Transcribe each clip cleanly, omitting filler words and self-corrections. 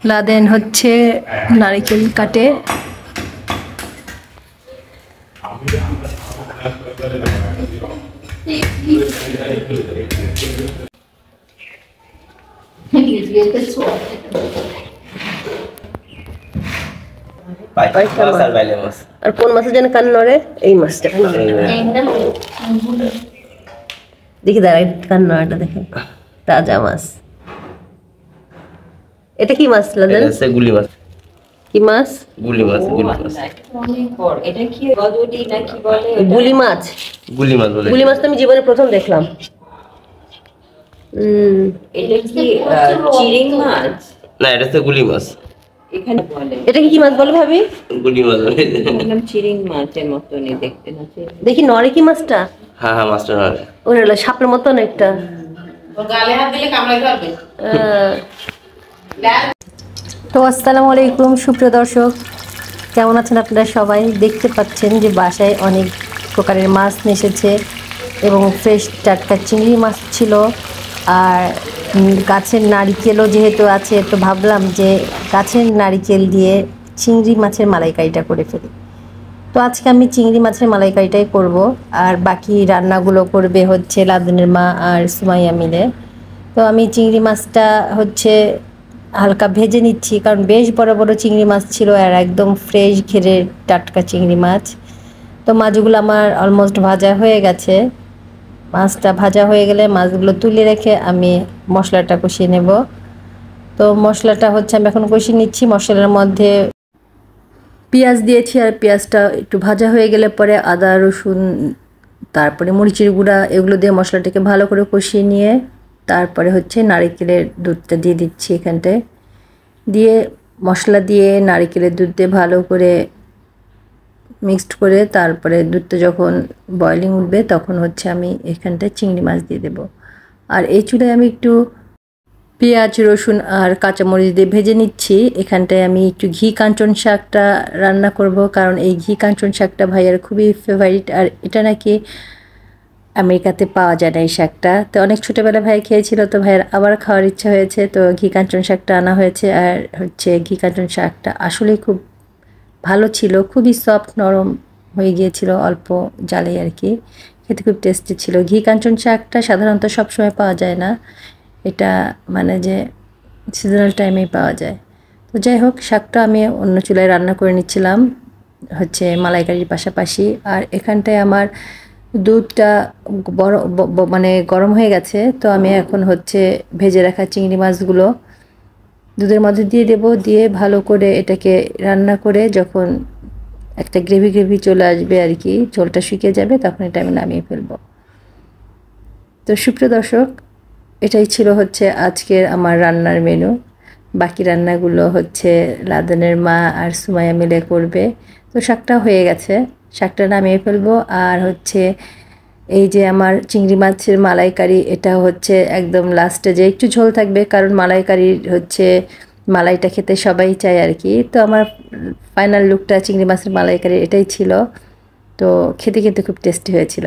Laden হচ্ছে নারকেল কাটে। আর কোন মাছের যেন কান নড়ে? এই মাছটা দেখি, দাঁড়াই, কান নড়াটা দেখে। তাজা মাছ। এটা কি মাছ লাদেন? গুলি মাছ। কি মাছ? গুলি মাছ। এটা কি গদুলি নাকি বলে? গুলি মাছ। গুলি মাছ বলে। গুলি মাছ তো আমি জীবনে প্রথম দেখলাম। এটা কি চিরিং মাছ? না, এটা তো গুলি মাছ। এখানে বলে। এটা কি মাছ বলে ভাবি? গুলি মাছ বলে। বললাম চিরিং মাছের মতনই দেখতে না? দেখি নড়ে কি মাছটা? হ্যাঁ হ্যাঁ, মাছটা নড়ে। ওরে হলো সাপের মতন একটা। ওর গালে হাত দিলে কামড়াইতে পারবে। তো আসসালামু আলাইকুম সুপ্রিয় দর্শক, কেমন আছেন আপনারা সবাই? দেখতে পাচ্ছেন যে বাসায় অনেক প্রকারের মাছ এসেছে এবং ফ্রেশ টাটকা চিংড়ি মাছ ছিল। আর গাছের নারিকেলও যেহেতু আছে, তো ভাবলাম যে গাছের নারিকেল দিয়ে চিংড়ি মাছের মালাইকারিটা করে ফেলি। তো আজকে আমি চিংড়ি মাছের মালাইকারিটাই করব, আর বাকি রান্নাগুলো করবে হচ্ছে লাদেনের মা আর সুমাইয়া মিলে। তো আমি চিংড়ি মাছটা হচ্ছে হালকা ভেজে নিচ্ছি, কারণ বেশ বড় বড় চিংড়ি মাছ ছিল আর একদম ফ্রেশ ঘেরে টাটকা চিংড়ি মাছ। তো মাছগুলো আমার অলমোস্ট ভাজা হয়ে গেছে। মাছটা ভাজা হয়ে গেলে মাছগুলো তুলে রেখে আমি মশলাটা কষিয়ে নেব। তো মশলাটা হচ্ছে আমি এখন কষিয়ে নিচ্ছি। মশলার মধ্যে পেঁয়াজ দিয়েছি, আর পেঁয়াজটা একটু ভাজা হয়ে গেলে পরে আদা রসুন তারপরে মরিচের গুঁড়া এগুলো দিয়ে মশলাটাকে ভালো করে কষিয়ে নিয়ে তারপরে হচ্ছে নারকেলের দুধটা দিয়ে দিচ্ছি। এখানটায় দিয়ে মশলা দিয়ে নারকেলের দুধ দিয়ে ভালো করে মিক্সড করে তারপরে দুধটা যখন বয়লিং উঠবে তখন হচ্ছে আমি এখানটায় চিংড়ি মাছ দিয়ে দেব। আর এই চুলায় আমি একটু পেঁয়াজ রসুন আর কাঁচামরিচ দিয়ে ভেজে নিচ্ছি। এখানটায় আমি একটু ঘি কাঞ্চন শাকটা রান্না করব, কারণ এই ঘি কাঞ্চন শাকটা ভাইয়ার খুবই ফেভারিট। আর এটা নাকি আমেরিকাতে পাওয়া যায় না এই শাকটা। তো অনেক ছোটোবেলা ভাই খেয়েছিল, তো ভাইয়ের আবার খাওয়ার ইচ্ছা হয়েছে, তো ঘি কাঞ্চন শাকটা আনা হয়েছে। আর হচ্ছে ঘি কাঞ্চন শাকটা আসলে খুব ভালো ছিল, খুবই সফট নরম হয়ে গিয়েছিল অল্প জালে আর কি, খেতে খুব টেস্টি ছিল। ঘি কাঞ্চন শাকটা সাধারণত সবসময় পাওয়া যায় না, এটা মানে যে সিজনাল টাইমেই পাওয়া যায়। তো যাই হোক, শাকটা আমি অন্য চুলায় রান্না করে নিচ্ছিলাম হচ্ছে মালাইকারির পাশাপাশি। আর এখানটায় আমার দুধটা মানে গরম হয়ে গেছে, তো আমি এখন হচ্ছে ভেজে রাখা চিংড়ি মাছগুলো দুধের মধ্যে দিয়ে দেব। দিয়ে ভালো করে এটাকে রান্না করে যখন একটা গ্রেভি চলে আসবে আর কি, ঝোলটা শুকিয়ে যাবে, তখন এটা আমি নামিয়ে ফেলবো। তো সুপ্রিয় দর্শক, এটাই ছিল হচ্ছে আজকের আমার রান্নার মেনু। বাকি রান্নাগুলো হচ্ছে লাদেনের মা আর সুমাইয়া মিলে করবে। তো শাকটা হয়ে গেছে, শাকটা নামিয়ে ফেলবো। আর হচ্ছে এই যে আমার চিংড়ি মাছের মালাইকারি, এটা হচ্ছে একদম লাস্টে যে একটু ঝোল থাকবে, কারণ মালাইকারির হচ্ছে মালাইটা খেতে সবাই চায় আর কি। তো আমার ফাইনাল লুকটা চিংড়ি মাছের মালাইকারি এটাই ছিল। তো খেতে খেতে খুব টেস্টি হয়েছিল।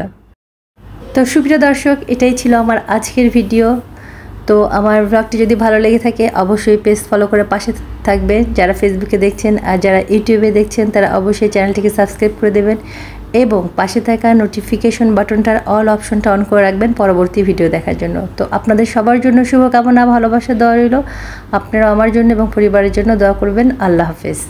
তো সুপ্রিয় দর্শক, এটাই ছিল আমার আজকের ভিডিও। তো আমার ব্লগটি যদি ভালো লেগে থাকে অবশ্যই পেজ ফলো করে পাশে থাকবেন। যারা ফেসবুকে দেখছেন আর যারা ইউটিউবে দেখছেন তারা অবশ্যই চ্যানেলটিকে সাবস্ক্রাইব করে দেবেন এবং পাশে থাকা নোটিফিকেশন বাটনটার অল অপশনটা অন করে রাখবেন পরবর্তী ভিডিও দেখার জন্য। তো আপনাদের সবার জন্য শুভকামনা, ভালোবাসা দোয়া রইল। আপনারা আমার জন্য এবং পরিবারের জন্য দোয়া করবেন। আল্লাহ হাফেজ।